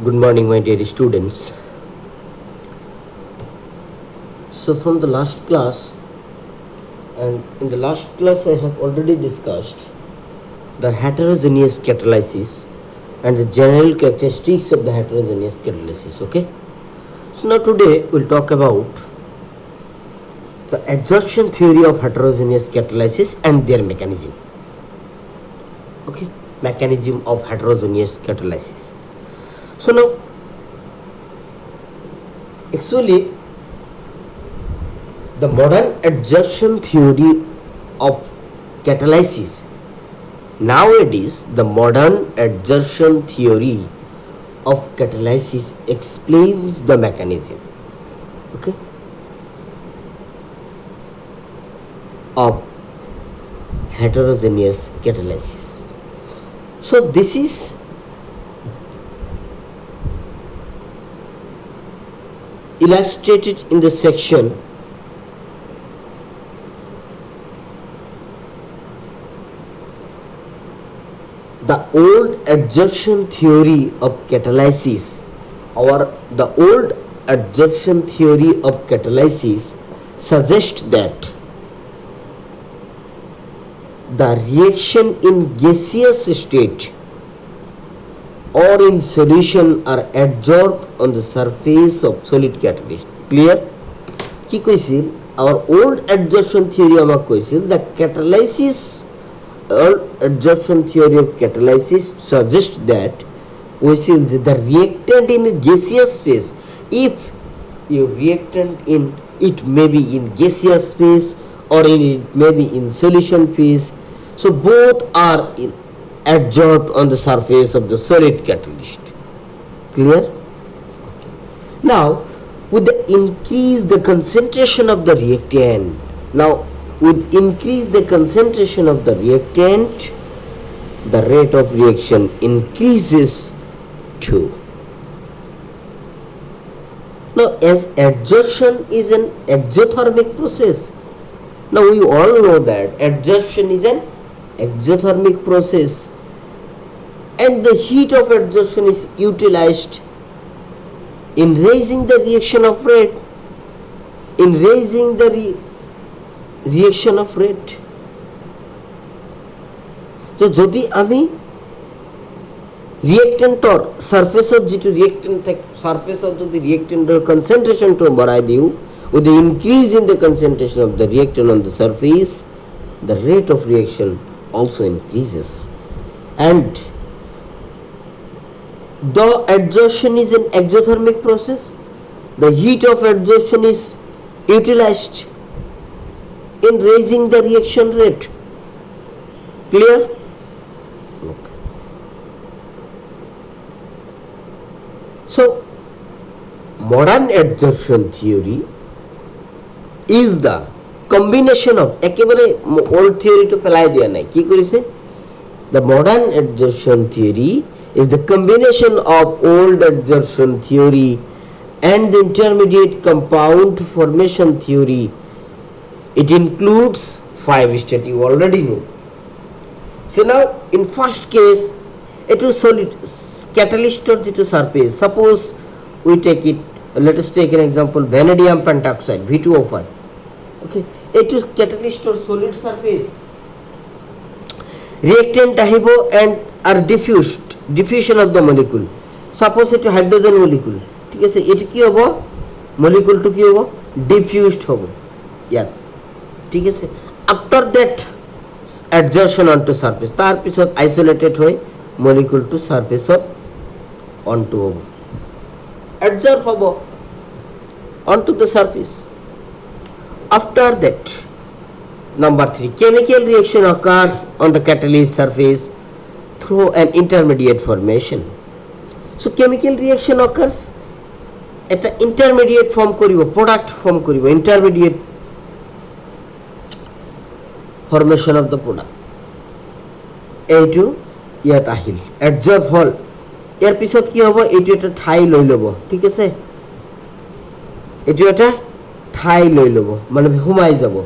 Good morning, my dear students. So, from the last class, and in the last class, I have already discussed the heterogeneous catalysis and the general characteristics of the heterogeneous catalysis. Okay. So, now today we'll talk about the absorption theory of heterogeneous catalysis and their mechanism. Okay. Mechanism of heterogeneous catalysis. So, now actually the modern adsorption theory of catalysis, nowadays the modern adsorption theory of catalysis explains the mechanism, okay, of heterogeneous catalysis. So this is illustrated in the section the old adsorption theory of catalysis, or the old adsorption theory of catalysis suggests that the reaction in gaseous state or in solution are adsorbed on the surface of solid catalyst. Clear? কি কইছিল? Our old adsorption theory আমাক কইছিল the catalysis adsorption theory of catalysis suggests that the reactant in a gaseous phase, if your reactant in it may be in gaseous phase or in it may be in solution phase, so both are adsorbed on the surface of the solid catalyst. Clear? Now with the increase the concentration of the reactant, now with increase the concentration of the reactant, the rate of reaction increases too. Now as adsorption is an exothermic process, now we all know that adsorption is an exothermic process and the heat of adsorption is utilized in raising the reaction of rate, in raising the reaction of rate. So যদি আমি রিয়েক্টেন্টৰ সারফেসত যেটো রিয়েক্টেন্ট থাকে সারফেসত যদি রিয়েক্টেন্টৰ কনসেন্ট্রেশনটো বঢ়াই দিও, with the increase in the concentration of the reactant on the surface, the rate of reaction also increases. And the adsorption is an exothermic process, the heat of adsorption is utilized in raising the reaction rate. Clear? Okay. So modern adsorption theory is the combination of একেবারে old theory to ফেলাই দিয়া নাই, কি করেছে? The modern adsorption theory is the combination of old adsorption theory and the intermediate compound formation theory. It includes 5 states, you already know. So now in first case it is solid catalyst or to surface. Suppose we take it, let us take an example, vanadium pentoxide V2O5. Okay, it is catalyst or solid surface. Reactant আহিব and are diffusion of the molecule. Suppose it hydrogen molecule, ঠিক আছে, এটা কি হবে? molecule কি হবে? diffused হবে, yeah, ঠিক আছে. after that adsorption onto surface, তার পিছত isolated হয় molecule to surface onto হবে, adsorb হবে onto the surface. After that, number 3, chemical reaction occurs on the catalyst surface through an intermediate formation. So chemical reaction occurs at the intermediate form করিব, product form করিব, intermediate formation of the product. এইটো ইয়াত Ahil adsorb হল, ইয়াৰ পিছত কি হ'ব? এইটো এটা ঠাই লৈ ল'ব, ঠিক আছে, এইটো এটা ঠাই লৈ ল'ব, মানে সোমাই যাব.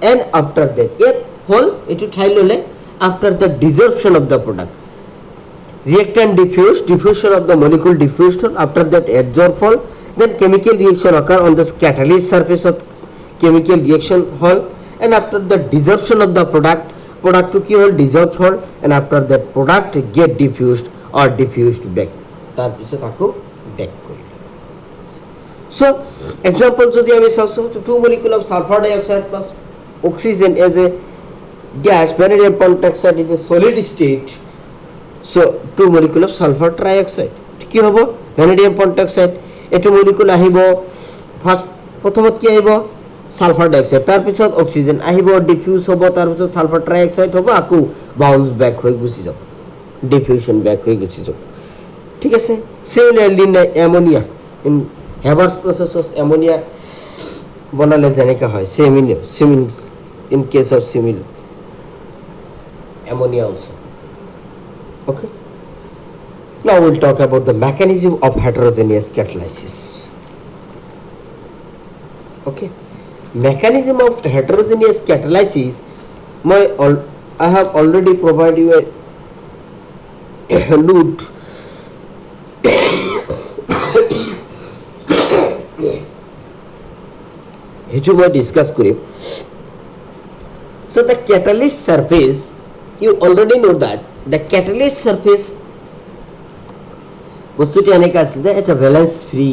and after that ইয়াত হল এইটো ঠাই ললে after the desorption of the product, reactant diffused, diffusion of the molecule diffused, after that adsorbed hole, then chemical reaction occur on the catalyst surface of chemical reaction hall, and after the desorption of the product to কি হল dissolved হল, and after that product get diffused or diffused back, তার পিছত আকৌ back কৰি। So example যদি আমি চাও, so 2 molecule of sulfur dioxide plus oxygen as a gas, vanadium pentoxide is a solid state, so 2 molecule of sulfur trioxide কি হ'ব vanadium pentoxide, এটো molecule আহিব ফার্স্ট প্রথমত কি আহিব সালফার ডাইঅক্সাইড, তার পিছত অক্সিজেন আহিব, ডিফিউজ হ'ব, তার পিছত সালফার ট্রাইঅক্সাইড হ'ব, আকৌ বাউন্স ব্যাক হৈ গুচি যাব, ডিফিউশন ব্যাক হৈ গুচি যাব। ঠিক আছে, সিমিলারলি অ্যামোনিয়া ইন হেভার্স প্রসেসস অ্যামোনিয়া বনালে যেনেকা হয়, same in case of similar ammonia also. Okay, now we'll talk about the mechanism of heterogeneous catalysis. Okay, mechanism of heterogeneous catalysis, I have already provided you a note which we discuss kore. So the catalyst surface, you already know that the catalyst surface বস্তুটি এনেকা আছে যে এটা valence free,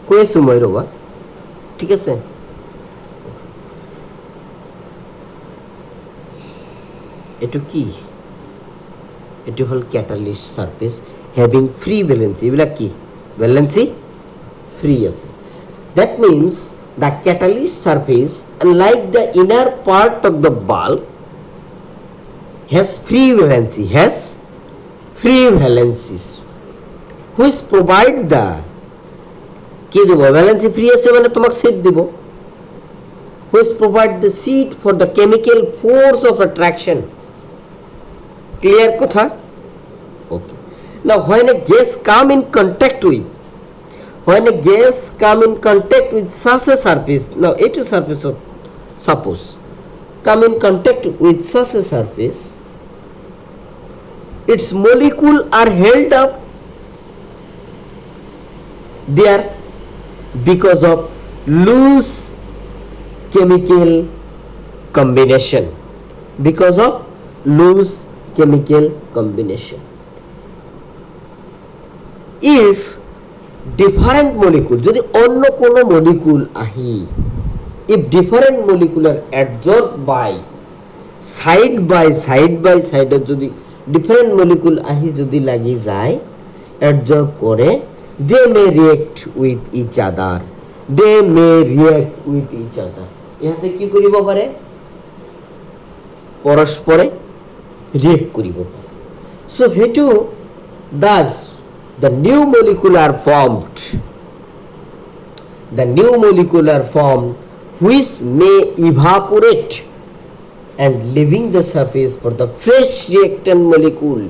কৈছো মই ৰবা, ঠিক আছে। এটো কি, এটো হল catalyst surface having free valency, এবিলাক কি ভ্যালেন্সি ফ্রি আছে। That means the catalyst surface, unlike the inner part of the bulb, has free valencies which provide the কি দিব ভ্যালেন্সি ফ্রি আছে মানে তোমাক সেট দিব, which provide the seat for the chemical force of attraction. Clear কথা? Okay, now when a gas come in contact with such a surface, now it is surface of, suppose come in contact with such a surface, its molecule are held up there because of loose chemical combination, if different molecule, যদি অন্য কোন molecule আহি, if different molecule are adsorbed by side by side যদি different molecule আহি যদি লাগি যায়, adsorb করে, they may react with each other, ইহাতে কি কৰিব পাৰে, পৰস্পৰে react কৰিব পাৰে। so হেতু thus the new molecule are formed which may evaporate and leaving the surface for the fresh reactant molecule.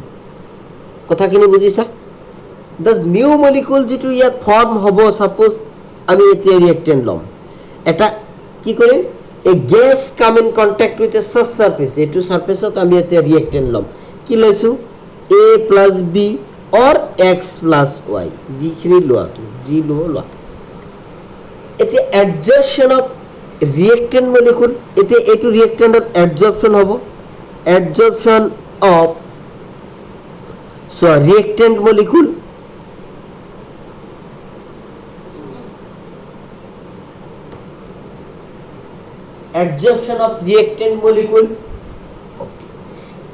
কথাখিনি বুজিছা? the new molecule যেটো ইয়াত ফর্ম হ'ব, সাপোজ আমি এতিয়া রিঅ্যাক্টেন্ট লম, এটা কি কৰিম, a gas come in contact with a such surface, এটো সারফেসত আমি এতিয়া রিঅ্যাক্টেন্ট লম, কি লৈছো a plus b or x plus y, যিখিনি লোৱা তুমি যি লোৱা, এতিয়া adsorption of reactant molecule, এতিয়া এটো reactant of adsorption হ'ব, adsorption of reactant molecule,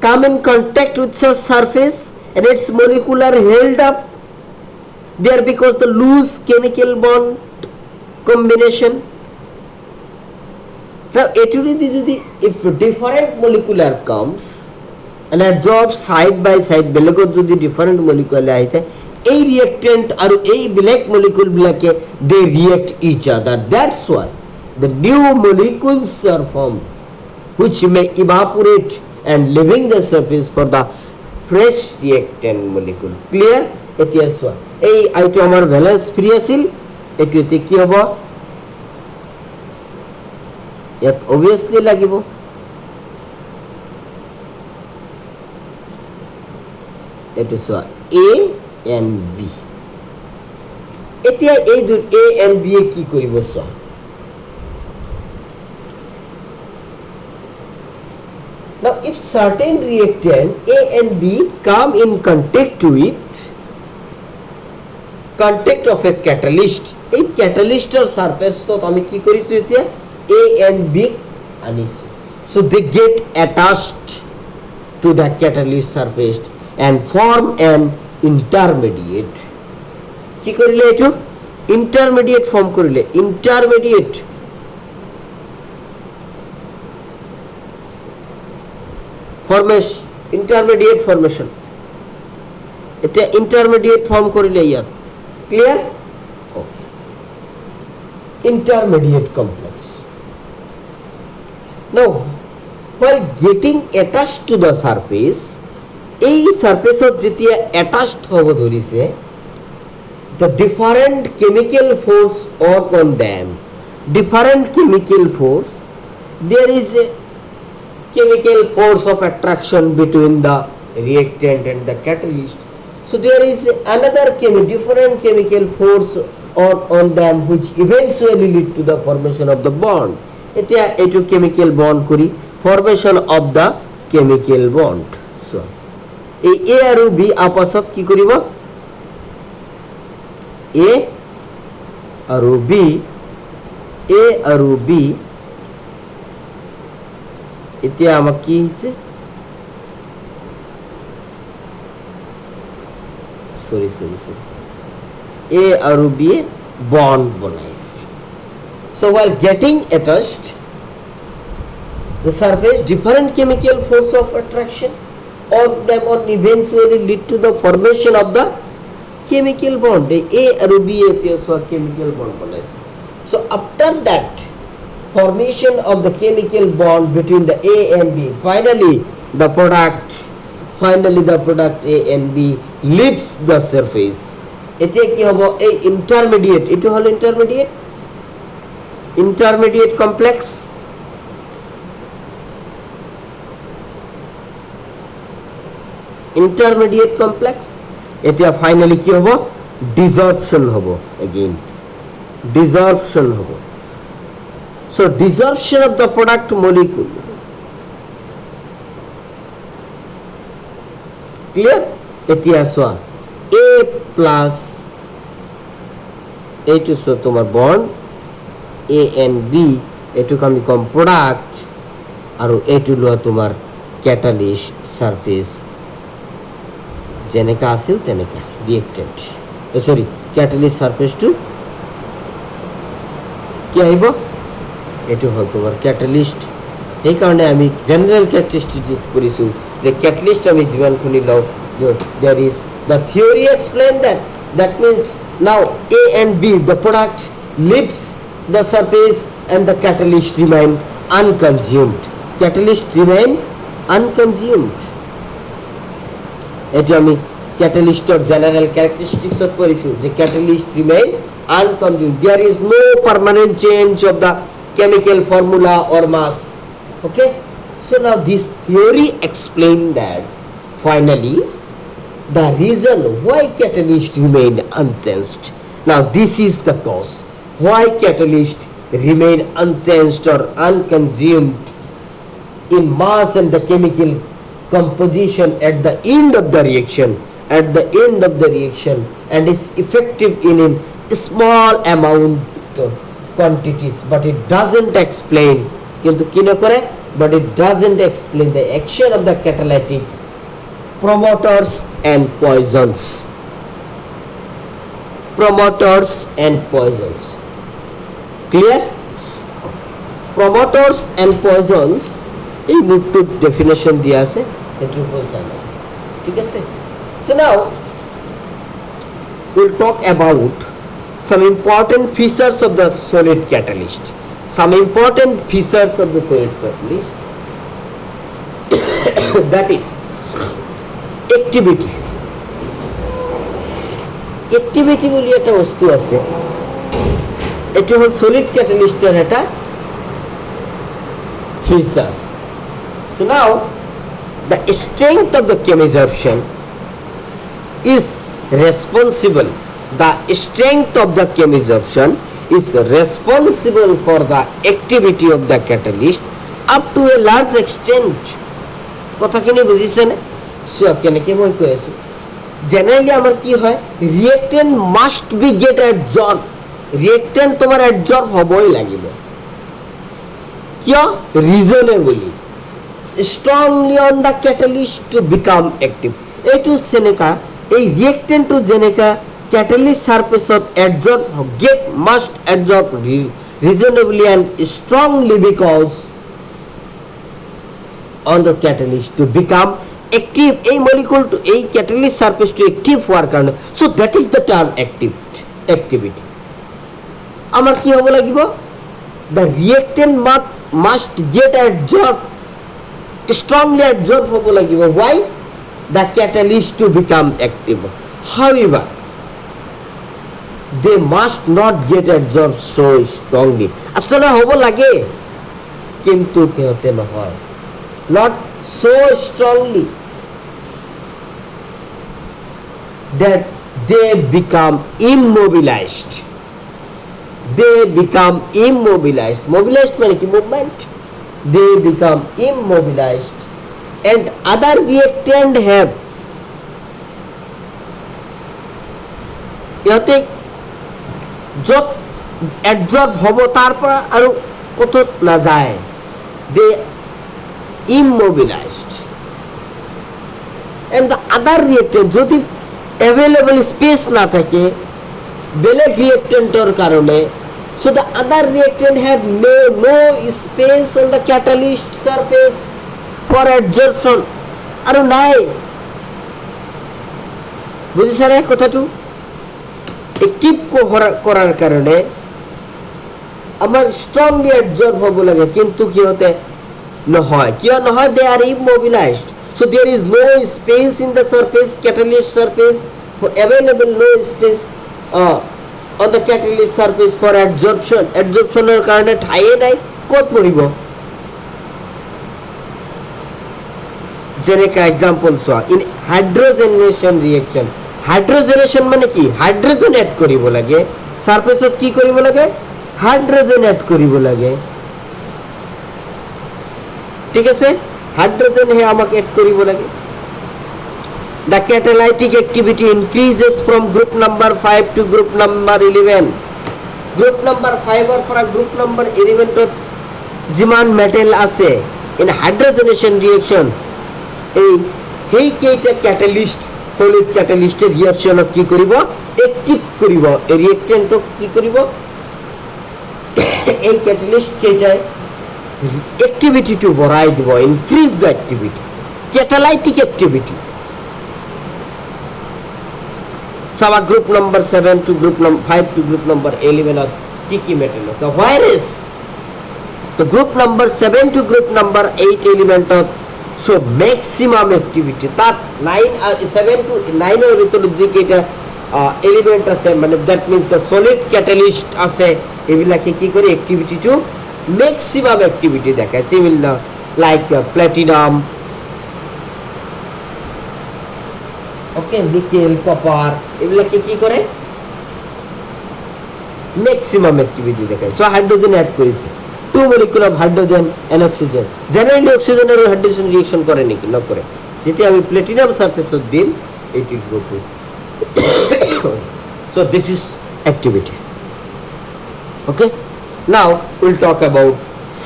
come in contact with such surface and its molecule are held up there because the loose chemical bond combination. Now if different molecular comes and adsorb side by side, বেলেগত যদি different molecule আহি যায়, এই reactant আৰু এই বেলেগ molecule বিলাকে they react each other, that's why the new molecules are formed which may evaporate and leaving the surface for the fresh reactant molecule. Clear? এতিয়া চোৱা, এই আইটো আমাৰ ভ্যালেন্স ফ্রি আছিল, এটো এতিয়া কি হ'ব, ইয়াত obviously লাগিব এইটো চোৱা A and B এতিয়া এই A and B এ কি কৰিব চোৱা now if certain reactant A and B come in contact with contact of a catalyst এই catalystor surface তো আমি কি কৰিছো এতিয়া A and B আনিছো so they get attached to the catalyst surface and form an intermediate কি কৰিলে এটো intermediate form কৰিলে intermediate formation এটা intermediate form কৰিলে ইয়াত clear okay intermediate complex now while getting attached to the surface এই সারফেসত যেতিয়া attached হব ধৰিছে the different chemical force work on them different chemical force there is a chemical force of attraction between the reactant and the catalyst so there is another different chemical force work on them which eventually lead to the formation of the bond এটা এটো chemical bond করি formation of the chemical bond so এই A আৰু B আপসত কি কৰিব A আৰু B এতিয়া আমাক কি হৈছে সরি A আৰু B bond বনাইছে so while getting attached the surface different chemical force of attraction or them on eventually lead to the formation of the chemical bond A and B chemical bond so after that formation of the chemical bond between the A and B finally the product A and B leaves the surface এতে কি হবে এই intermediate এটো হলো intermediate complex এতিয়া finally কি হ'ব desorption হ'ব again desorption হ'ব so desorption of the product molecule clear এতিয়া সোয়া A plus এইটো সো তোমার বন্ড A and B এটু আমি কম প্রোডাক্ট আর এটু লো তোমার ক্যাটালিস্ট সারফেস যেনেকা আছিল তেনেকা রিঅ্যাক্টেন্ট সরি ক্যাটালিস্ট সারফেস টু কি আইব এটু হল তোমার ক্যাটালিস্ট এই কারণে আমি জেনারেল ক্যারেক্টারিস্টিক করিছো যে ক্যাটালিস্ট আমি জীবন খুনি লও there is the theory explain that means now A and B the product leaves the surface and the catalyst remain unconsumed এটা আমি ক্যাটালিস্টর জেনারেল ক্যারেক্টারিস্টিক্স অফ করিছো যে catalyst remain unconsumed there is no permanent change of the chemical formula or mass okay so now this theory explain that finally the reason why catalyst remain unchanged now this is the cause why catalyst remain unchanged or unconsumed in mass and the chemical composition at the end of the reaction and is effective in small amount quantities but it doesn't explain কিন্তু কি না করে but it doesn't explain the action of the catalytic promoters and poisons clear promoters and poisons এই মুক্ত definition দিয়া আছে এটার উপর জানা ঠিক আছে so now we'll talk about some important features of the solid catalyst that is activity বলি একটা বস্তু আছে এটা হল সলিড ক্যাটালিস্টের একটা features so now the strength of the chemabsorption is responsible, the strength of the chemisorption is responsible for the activity of the catalyst up to a large extent. কথাখিনি বুঝিছেনে? So কেনেকে মই কৈ আছো, জেনাৰেলি আমাৰ কি হয়, ৰিয়েক্টেণ্ট must B gate এডজৰ্ব, ৰিয়েক্টেণ্ট তোমাৰ এডজৰ্ব হ'বই লাগিব। কিয়? ৰিজনেবলি strongly on the catalyst to become active. এইটো যেনেকা এই ৰিয়েক্টেণ্টটো যেনেকা catalyst surface of adsorb get must adsorb reasonably and strongly because on the catalyst to become active, এই molecule to এই catalyst surface to active হওয়ার কারণে, so that is the term activity. আমার কি হব লাগিব, the reactant must get adsorbed, strongly adsorbed হব লাগিব, why? The catalyst to become active. However, they must not get adsorbed so strongly. আসলে হব লাগে কিন্তু কেহতে নহয়, not so strongly that they become immobilized. They become immobilized. Mobilized মানে কি? Movement. They become immobilized and other reactant have ইহতে যত adsorb হব তারপর আর কত না যায়, they immobilized and the other reactant যদি available space না থাকে বেলেগ রিয়েক্টেন্টর কারণে, so the other reactant have no space on the catalyst surface for adsorption, আর নাই। বুঝিছেন কথাটো? একটিভ করার কারণে আমার স্ট্রংলি adsorb হব লাগে কিন্তু কি হতে নহয়, কিয় নহয়? they are immobilized, so there is no space in the surface, catalyst surface for available, no space on the catalyst surface for adsorption. Adsorptionৰ কাৰণে ঠাইয়ে নাই, ক'ত পৰিব? যেনেকা এক্সাম্পল চোৱা, ইন হাইড্ৰোজেনেশন ৰিয়েকশন, হাইড্ৰোজেনেশন মানে কি? হাইড্ৰোজেন এড কৰিব লাগে, সারফেসত কি কৰিব লাগে? হাইড্ৰোজেন এড কৰিব লাগে, ঠিক আছে? হাইড্ৰোজেন হে আমাক এড কৰিব লাগে। The catalytic activity increases from group number 5 to group number 11. Group number 5 or for group number 11 to যিমান মেটেল আছে in hydrogenation reaction, এই কেইটা ক্যাটালিস্ট সলিড ক্যাটালিস্টের রিঅ্যাকশনক কি কৰিব? অ্যাক্টিভ কৰিব, এই রিঅ্যাক্টেন্টক কি কৰিব? এই ক্যাটালিস্ট কেইটাই অ্যাক্টিভিটিটো বঢ়াই দিব, increase the activity, catalytic activity. সবা group number 7 to group number 5 to group number 11 of কি মেটেল আছে? ভাইরাস। তো group number 7 to group number 8 element of so maximum activity, তাত 9 আর 7 to 9 এর ভিতরে যে কেটা এলিমেন্ট আছে, মানে that means the solid catalyst আছে, এগুলাকে কি করে অ্যাক্টিভিটি টু ম্যাক্সিমাম অ্যাক্টিভিটি দেখায়। Similar like platinum, okay, nickel, copper, এগুলাকে কি করে? ম্যাক্সিমাম অ্যাক্টিভিটি দেখায়। সো হাইড্রোজেন অ্যাড করেছে, 2 molecule of hydrogen and oxygen. Generally অক্সিজেনের হাইড্রোজেন রিঅ্যাকশন করে নাকি? না করে। যেটি আমি প্ল্যাটিনাম সারফেসত দিম, এটি group. So this is activity. Okay, now we'll talk about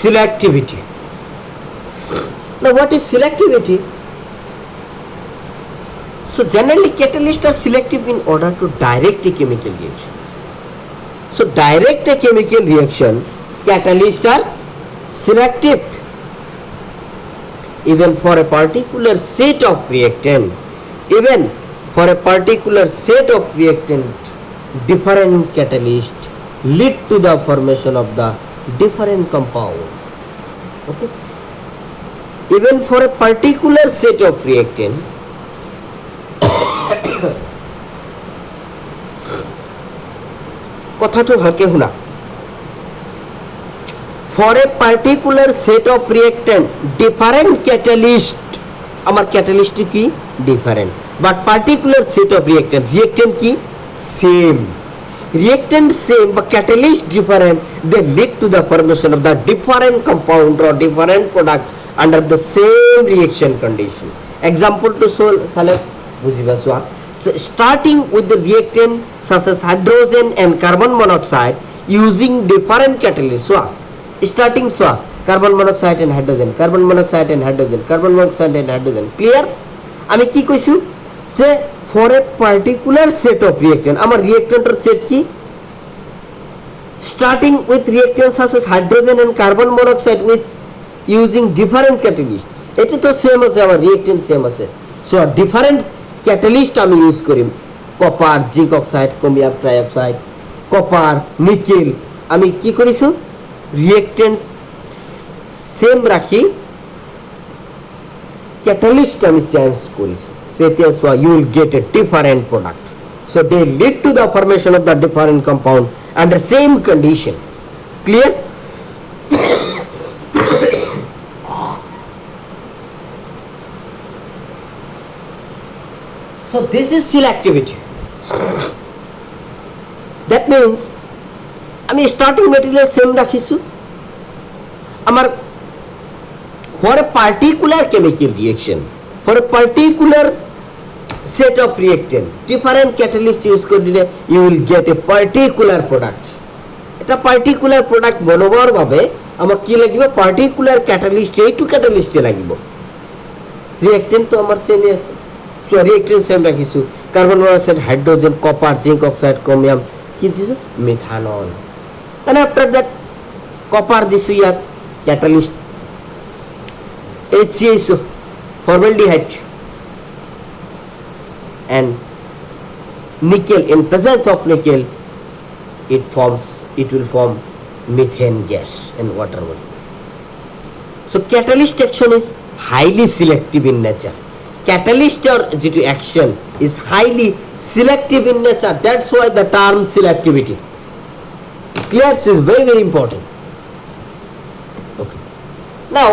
selectivity. Now what is selectivity? So generally catalysts are selective in order to direct a chemical reaction. So direct a chemical reaction, catalysts are selective even for a particular set of reactant. Even for a particular set of reactant, different catalysts lead to the formation of the different compound. Okay, even for a particular set of reactant, কথাটো ভালকে শুনা। For a particular set of reactant, different catalyst, আমার catalyst কি? Different. but particular set of reactant. Reactant কি same, reactant same but catalyst different, they lead to the formation of the different compound or different product under the same reaction condition. Example to select বুঝিবা সোয়া, starting with the reactant such as hydrogen and carbon monoxide using different catalyst. Soya starting soya carbon monoxide and hydrogen, carbon monoxide and hydrogen, carbon monoxide and hydrogen. Clear? আমি কি কইছি যে for a particular set of reactant, আমার reactanter set কি starting with reactants such as hydrogen and carbon monoxide with using different catalyst. এটা তো same আছে, আমার reactant সেম আছে, সো ডিফারেন্ট ক্যাটালিস্ট আমি ইউজ করি, copper, zinc oxide, chromium trioxide, copper, nickel, আমি কি করিছো রিয়েক্টেন্ট সেম রাখি, ক্যাটালিস্ট আমি change করিছো, so that's why you will get a different product. So they lead to the formation of the different compound under same condition. Clear? So this is selectivity. That means আমি starting material same রাখিছো, আমার for a particular chemical reaction, for a particular set of reactant, different catalyst use করলে you will get a particular product. এটা particular product বনবার ভাবে আমার কি লাগিব, particular catalyst, এইটু catalyst লাগিব, reactant তো আমার সেম আছে, so reactant সেম রাখিছো, carbon monoxide, hydrogen, copper, zinc oxide, chromium, কি দিছো methanol, and after that copper দিছো ইয়াত catalyst HCl, formaldehyde, and nickel, in presence of nickel it will form methane gas and water body. So catalyst action is highly selective in nature. Catalyst or action is highly selective in nature, that's why the term selectivity. Clear? This is very very important. Okay, now